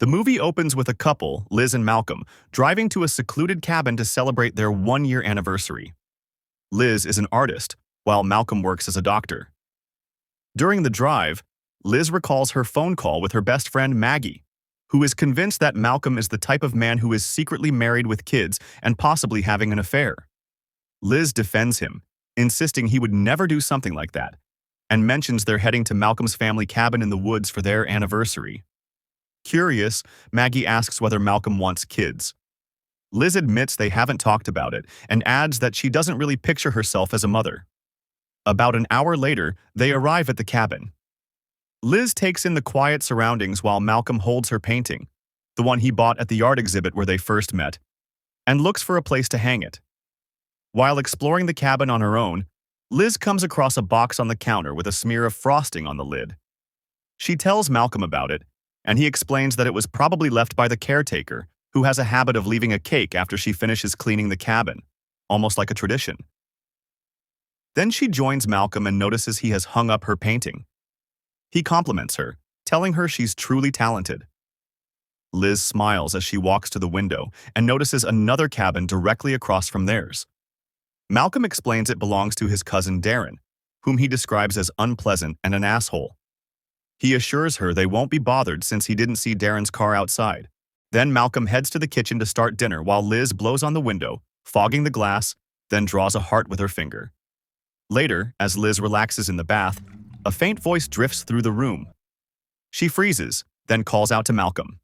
The movie opens with a couple, Liz and Malcolm, driving to a secluded cabin to celebrate their one-year anniversary. Liz is an artist, while Malcolm works as a doctor. During the drive, Liz recalls her phone call with her best friend Maggie, who is convinced that Malcolm is the type of man who is secretly married with kids and possibly having an affair. Liz defends him, insisting he would never do something like that, and mentions they're heading to Malcolm's family cabin in the woods for their anniversary. Curious, Maggie asks whether Malcolm wants kids. Liz admits they haven't talked about it and adds that she doesn't really picture herself as a mother. About an hour later, they arrive at the cabin. Liz takes in the quiet surroundings while Malcolm holds her painting, the one he bought at the art exhibit where they first met, and looks for a place to hang it. While exploring the cabin on her own, Liz comes across a box on the counter with a smear of frosting on the lid. She tells Malcolm about it, and he explains that it was probably left by the caretaker, who has a habit of leaving a cake after she finishes cleaning the cabin, almost like a tradition. Then she joins Malcolm and notices he has hung up her painting. He compliments her, telling her she's truly talented. Liz smiles as she walks to the window and notices another cabin directly across from theirs. Malcolm explains it belongs to his cousin Darren, whom he describes as unpleasant and an asshole. He assures her they won't be bothered since he didn't see Darren's car outside. Then Malcolm heads to the kitchen to start dinner while Liz blows on the window, fogging the glass, then draws a heart with her finger. Later, as Liz relaxes in the bath, a faint voice drifts through the room. She freezes, then calls out to Malcolm.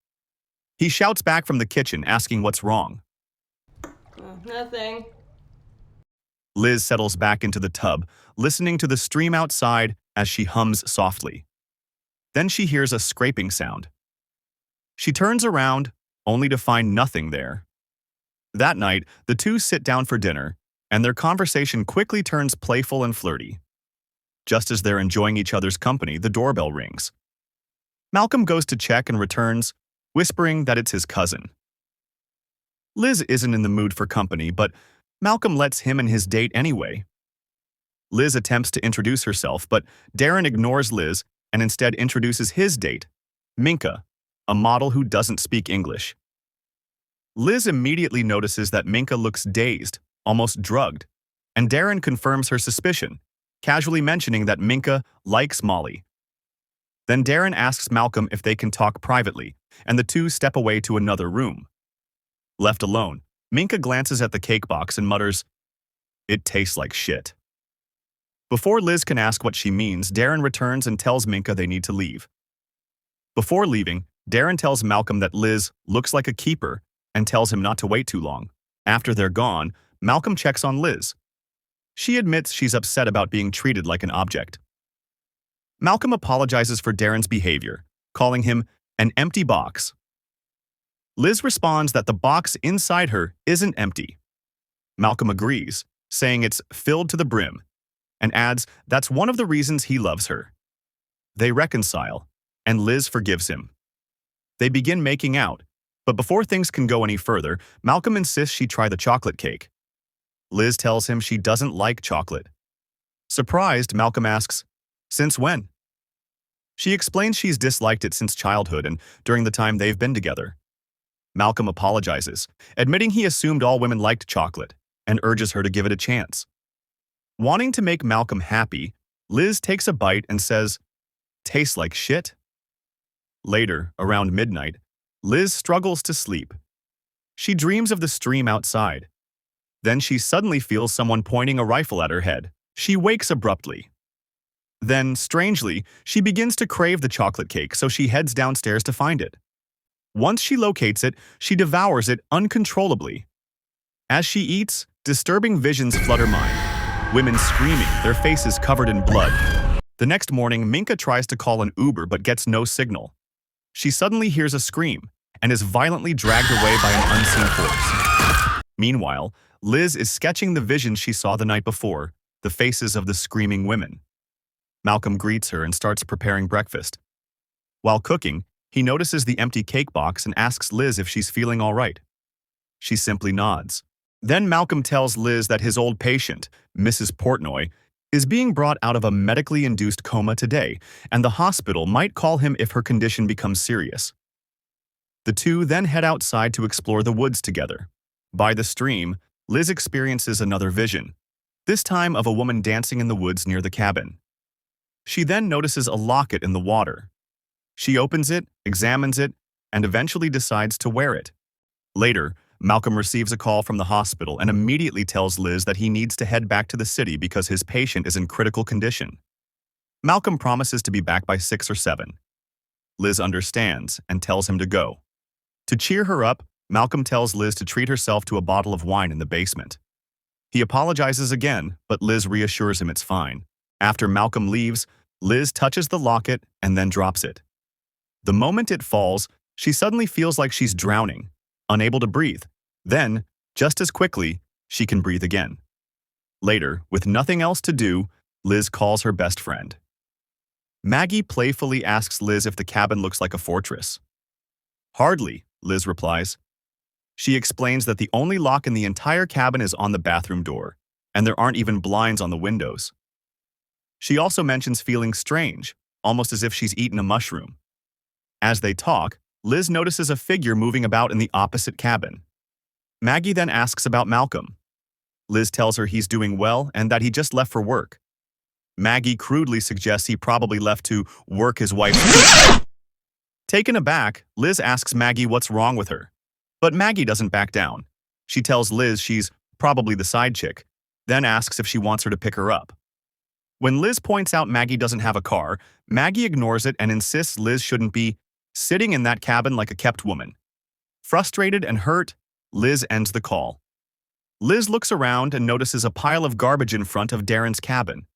He shouts back from the kitchen asking what's wrong. Nothing. Liz settles back into the tub, listening to the stream outside as she hums softly. Then she hears a scraping sound. She turns around, only to find nothing there. That night, the two sit down for dinner, and their conversation quickly turns playful and flirty. Just as they're enjoying each other's company, the doorbell rings. Malcolm goes to check and returns, whispering that it's his cousin. Liz isn't in the mood for company, but Malcolm lets him and his date anyway. Liz attempts to introduce herself, but Darren ignores Liz and instead introduces his date, Minka, a model who doesn't speak English. Liz immediately notices that Minka looks dazed, almost drugged, and Darren confirms her suspicion, casually mentioning that Minka likes Molly. Then Darren asks Malcolm if they can talk privately, and the two step away to another room. Left alone, Minka glances at the cake box and mutters, "It tastes like shit." Before Liz can ask what she means, Darren returns and tells Minka they need to leave. Before leaving, Darren tells Malcolm that Liz looks like a keeper and tells him not to wait too long. After they're gone, Malcolm checks on Liz. She admits she's upset about being treated like an object. Malcolm apologizes for Darren's behavior, calling him an empty box. Liz responds that the box inside her isn't empty. Malcolm agrees, saying it's filled to the brim, and adds that's one of the reasons he loves her. They reconcile, and Liz forgives him. They begin making out, but before things can go any further, Malcolm insists she try the chocolate cake. Liz tells him she doesn't like chocolate. Surprised, Malcolm asks, "Since when?" She explains she's disliked it since childhood and during the time they've been together. Malcolm apologizes, admitting he assumed all women liked chocolate, and urges her to give it a chance. Wanting to make Malcolm happy, Liz takes a bite and says, "Tastes like shit." Later, around midnight, Liz struggles to sleep. She dreams of the stream outside. Then she suddenly feels someone pointing a rifle at her head. She wakes abruptly. Then, strangely, she begins to crave the chocolate cake, so she heads downstairs to find it. Once she locates it, she devours it uncontrollably. As she eats, disturbing visions flood her mind. Women screaming, their faces covered in blood. The next morning, Minka tries to call an Uber but gets no signal. She suddenly hears a scream and is violently dragged away by an unseen force. Meanwhile, Liz is sketching the visions she saw the night before, the faces of the screaming women. Malcolm greets her and starts preparing breakfast. While cooking, he notices the empty cake box and asks Liz if she's feeling all right. She simply nods. Then Malcolm tells Liz that his old patient, Mrs. Portnoy, is being brought out of a medically induced coma today, and the hospital might call him if her condition becomes serious. The two then head outside to explore the woods together. By the stream, Liz experiences another vision, this time of a woman dancing in the woods near the cabin. She then notices a locket in the water. She opens it, examines it, and eventually decides to wear it. Later, Malcolm receives a call from the hospital and immediately tells Liz that he needs to head back to the city because his patient is in critical condition. Malcolm promises to be back by 6 or 7. Liz understands and tells him to go. To cheer her up, Malcolm tells Liz to treat herself to a bottle of wine in the basement. He apologizes again, but Liz reassures him it's fine. After Malcolm leaves, Liz touches the locket and then drops it. The moment it falls, she suddenly feels like she's drowning, unable to breathe. Then, just as quickly, she can breathe again. Later, with nothing else to do, Liz calls her best friend. Maggie playfully asks Liz if the cabin looks like a fortress. Hardly, Liz replies. She explains that the only lock in the entire cabin is on the bathroom door, and there aren't even blinds on the windows. She also mentions feeling strange, almost as if she's eaten a mushroom. As they talk, Liz notices a figure moving about in the opposite cabin. Maggie then asks about Malcolm. Liz tells her he's doing well and that he just left for work. Maggie crudely suggests he probably left to work his wife's. Taken aback, Liz asks Maggie what's wrong with her. But Maggie doesn't back down. She tells Liz she's probably the side chick, then asks if she wants her to pick her up. When Liz points out Maggie doesn't have a car, Maggie ignores it and insists Liz shouldn't be sitting in that cabin like a kept woman. Frustrated and hurt, Liz ends the call. Liz looks around and notices a pile of garbage in front of Darren's cabin.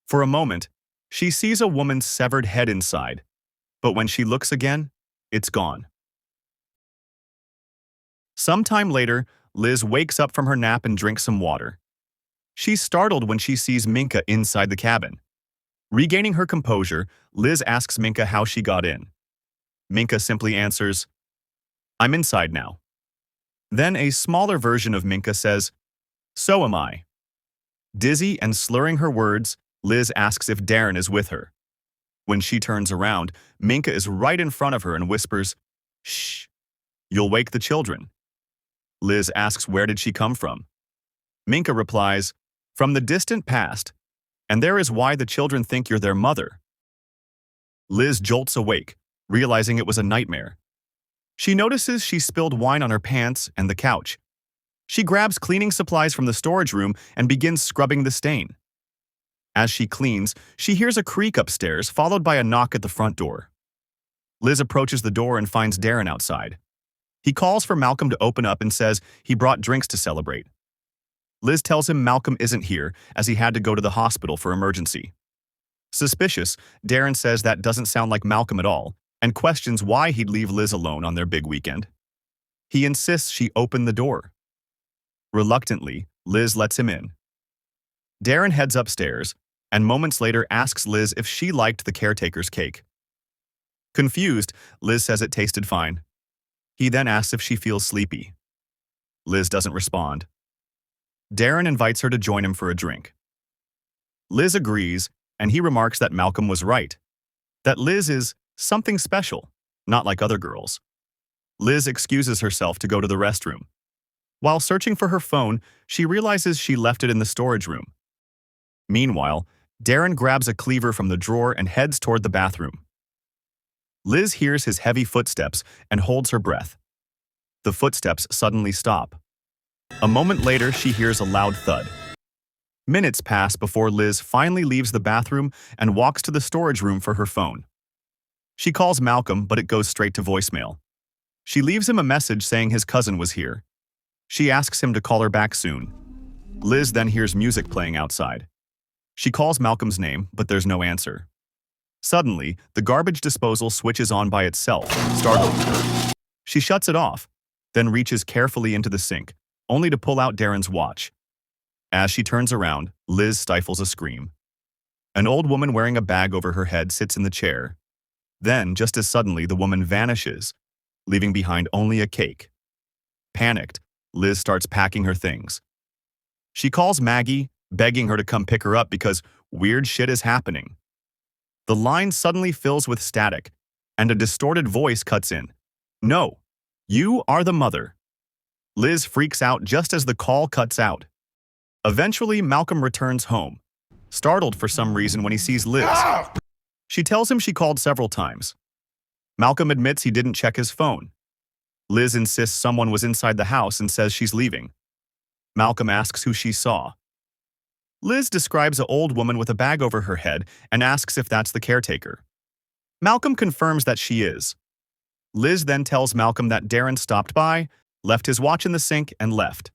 For a moment, she sees a woman's severed head inside, but when she looks again, it's gone. Sometime later, Liz wakes up from her nap and drinks some water. She's startled when she sees Minka inside the cabin. Regaining her composure, Liz asks Minka how she got in. Minka simply answers, "I'm inside now." Then a smaller version of Minka says, "So am I." Dizzy and slurring her words, Liz asks if Darren is with her. When she turns around, Minka is right in front of her and whispers, "Shh, you'll wake the children." Liz asks where did she come from. Minka replies, "From the distant past, and there is why the children think you're their mother." Liz jolts awake, realizing it was a nightmare. She notices she spilled wine on her pants and the couch. She grabs cleaning supplies from the storage room and begins scrubbing the stain. As she cleans, she hears a creak upstairs, followed by a knock at the front door. Liz approaches the door and finds Darren outside. He calls for Malcolm to open up and says he brought drinks to celebrate. Liz tells him Malcolm isn't here, as he had to go to the hospital for emergency. Suspicious, Darren says that doesn't sound like Malcolm at all, and questions why he'd leave Liz alone on their big weekend. He insists she open the door. Reluctantly, Liz lets him in. Darren heads upstairs, and moments later asks Liz if she liked the caretaker's cake. Confused, Liz says it tasted fine. He then asks if she feels sleepy. Liz doesn't respond. Darren invites her to join him for a drink. Liz agrees, and he remarks that Malcolm was right. That Liz is something special, not like other girls. Liz excuses herself to go to the restroom. While searching for her phone, she realizes she left it in the storage room. Meanwhile, Darren grabs a cleaver from the drawer and heads toward the bathroom. Liz hears his heavy footsteps and holds her breath. The footsteps suddenly stop. A moment later, she hears a loud thud. Minutes pass before Liz finally leaves the bathroom and walks to the storage room for her phone. She calls Malcolm, but it goes straight to voicemail. She leaves him a message saying his cousin was here. She asks him to call her back soon. Liz then hears music playing outside. She calls Malcolm's name, but there's no answer. Suddenly, the garbage disposal switches on by itself, startling her. She shuts it off, then reaches carefully into the sink, only to pull out Darren's watch. As she turns around, Liz stifles a scream. An old woman wearing a bag over her head sits in the chair. Then, just as suddenly, the woman vanishes, leaving behind only a cake. Panicked, Liz starts packing her things. She calls Maggie, begging her to come pick her up because weird shit is happening. The line suddenly fills with static, and a distorted voice cuts in. No, you are the mother. Liz freaks out just as the call cuts out. Eventually, Malcolm returns home, startled for some reason when he sees Liz. She tells him she called several times. Malcolm admits he didn't check his phone. Liz insists someone was inside the house and says she's leaving. Malcolm asks who she saw. Liz describes an old woman with a bag over her head and asks if that's the caretaker. Malcolm confirms that she is. Liz then tells Malcolm that Darren stopped by, left his watch in the sink, and left.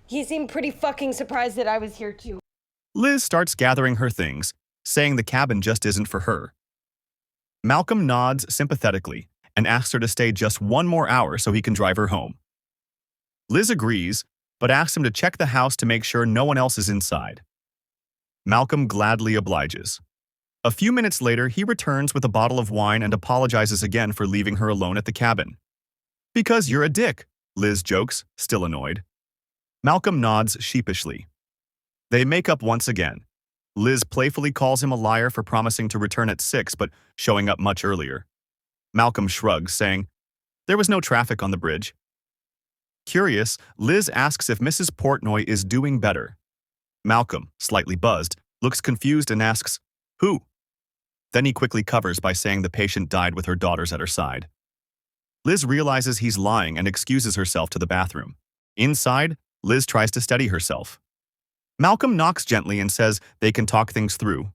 He seemed pretty fucking surprised that I was here too. Liz starts gathering her things, saying the cabin just isn't for her. Malcolm nods sympathetically and asks her to stay just one more hour so he can drive her home. Liz agrees, but asks him to check the house to make sure no one else is inside. Malcolm gladly obliges. A few minutes later, he returns with a bottle of wine and apologizes again for leaving her alone at the cabin. "Because you're a dick," Liz jokes, still annoyed. Malcolm nods sheepishly. They make up once again. Liz playfully calls him a liar for promising to return at 6 but showing up much earlier. Malcolm shrugs, saying, "There was no traffic on the bridge." Curious, Liz asks if Mrs. Portnoy is doing better. Malcolm, slightly buzzed, looks confused and asks, "Who?" Then he quickly covers by saying the patient died with her daughters at her side. Liz realizes he's lying and excuses herself to the bathroom. Inside, Liz tries to steady herself. Malcolm knocks gently and says they can talk things through.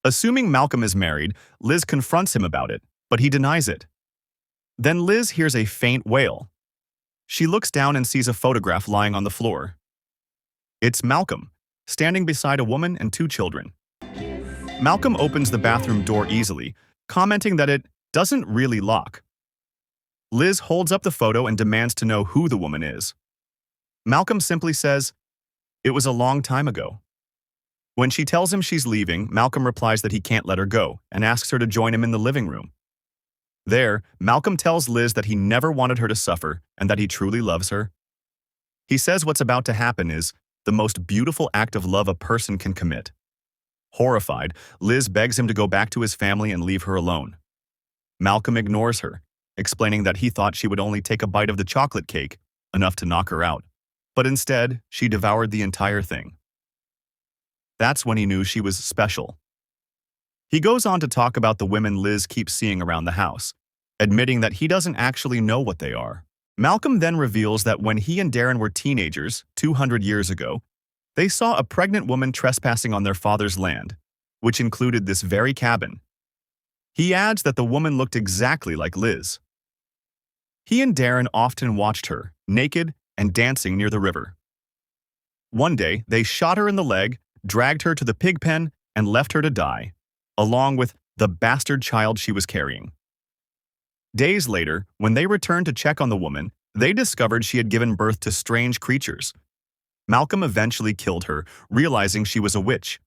Assuming Malcolm is married, Liz confronts him about it, but he denies it. Then Liz hears a faint wail. She looks down and sees a photograph lying on the floor. It's Malcolm, standing beside a woman and 2 children. Malcolm opens the bathroom door easily, commenting that it doesn't really lock. Liz holds up the photo and demands to know who the woman is. Malcolm simply says, "It was a long time ago." When she tells him she's leaving, Malcolm replies that he can't let her go and asks her to join him in the living room. There, Malcolm tells Liz that he never wanted her to suffer and that he truly loves her. He says what's about to happen is the most beautiful act of love a person can commit. Horrified, Liz begs him to go back to his family and leave her alone. Malcolm ignores her, explaining that he thought she would only take a bite of the chocolate cake, enough to knock her out. But instead, she devoured the entire thing. That's when he knew she was special. He goes on to talk about the women Liz keeps seeing around the house, admitting that he doesn't actually know what they are. Malcolm then reveals that when he and Darren were teenagers, 200 years ago, they saw a pregnant woman trespassing on their father's land, which included this very cabin. He adds that the woman looked exactly like Liz. He and Darren often watched her, naked and dancing near the river. One day, they shot her in the leg, dragged her to the pig pen, and left her to die, along with the bastard child she was carrying. Days later, when they returned to check on the woman, they discovered she had given birth to strange creatures. Malcolm eventually killed her, realizing she was a witch.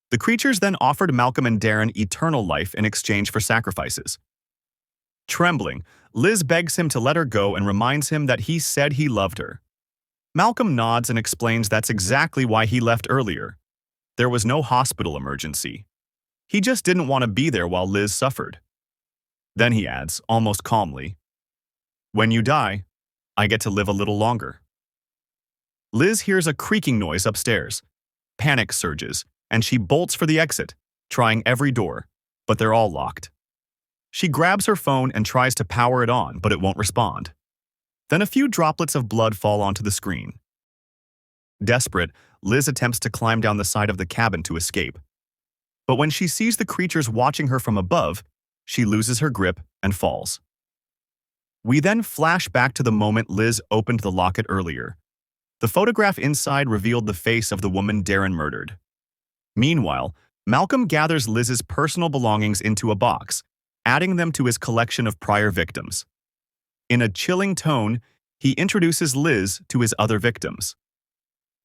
The creatures then offered Malcolm and Darren eternal life in exchange for sacrifices. Trembling, Liz begs him to let her go and reminds him that he said he loved her. Malcolm nods and explains that's exactly why he left earlier. There was no hospital emergency. He just didn't want to be there while Liz suffered. Then he adds, almost calmly, "When you die, I get to live a little longer." Liz hears a creaking noise upstairs. Panic surges, and she bolts for the exit, trying every door, but they're all locked. She grabs her phone and tries to power it on, but it won't respond. Then a few droplets of blood fall onto the screen. Desperate, Liz attempts to climb down the side of the cabin to escape. But when she sees the creatures watching her from above, she loses her grip and falls. We then flash back to the moment Liz opened the locket earlier. The photograph inside revealed the face of the woman Darren murdered. Meanwhile, Malcolm gathers Liz's personal belongings into a box, adding them to his collection of prior victims. In a chilling tone, he introduces Liz to his other victims.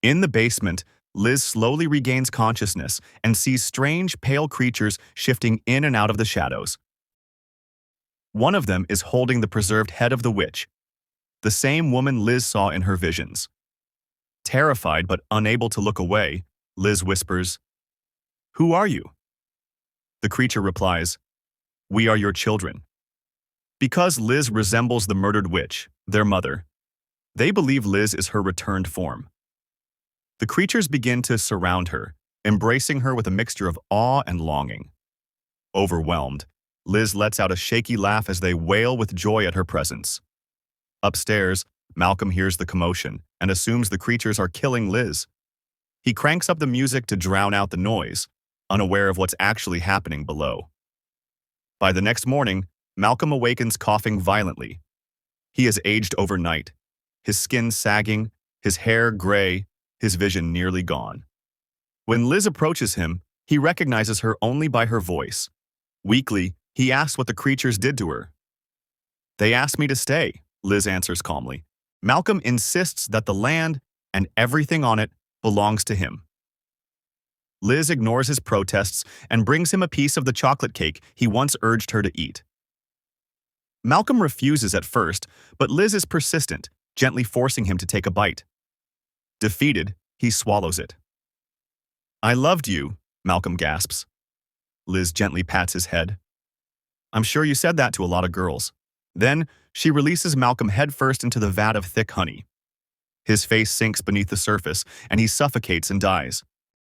In the basement, Liz slowly regains consciousness and sees strange, pale creatures shifting in and out of the shadows. One of them is holding the preserved head of the witch, the same woman Liz saw in her visions. Terrified but unable to look away, Liz whispers, "Who are you?" The creature replies, "We are your children." Because Liz resembles the murdered witch, their mother, they believe Liz is her returned form. The creatures begin to surround her, embracing her with a mixture of awe and longing. Overwhelmed, Liz lets out a shaky laugh as they wail with joy at her presence. Upstairs, Malcolm hears the commotion and assumes the creatures are killing Liz. He cranks up the music to drown out the noise, unaware of what's actually happening below. By the next morning, Malcolm awakens coughing violently. He has aged overnight, his skin sagging, his hair gray, his vision nearly gone. When Liz approaches him, he recognizes her only by her voice. Weakly, he asks what the creatures did to her. "They asked me to stay," Liz answers calmly. Malcolm insists that the land and everything on it belongs to him. Liz ignores his protests and brings him a piece of the chocolate cake he once urged her to eat. Malcolm refuses at first, but Liz is persistent, gently forcing him to take a bite. Defeated, he swallows it. "I loved you," Malcolm gasps. Liz gently pats his head. "I'm sure you said that to a lot of girls." Then, she releases Malcolm headfirst into the vat of thick honey. His face sinks beneath the surface, and he suffocates and dies.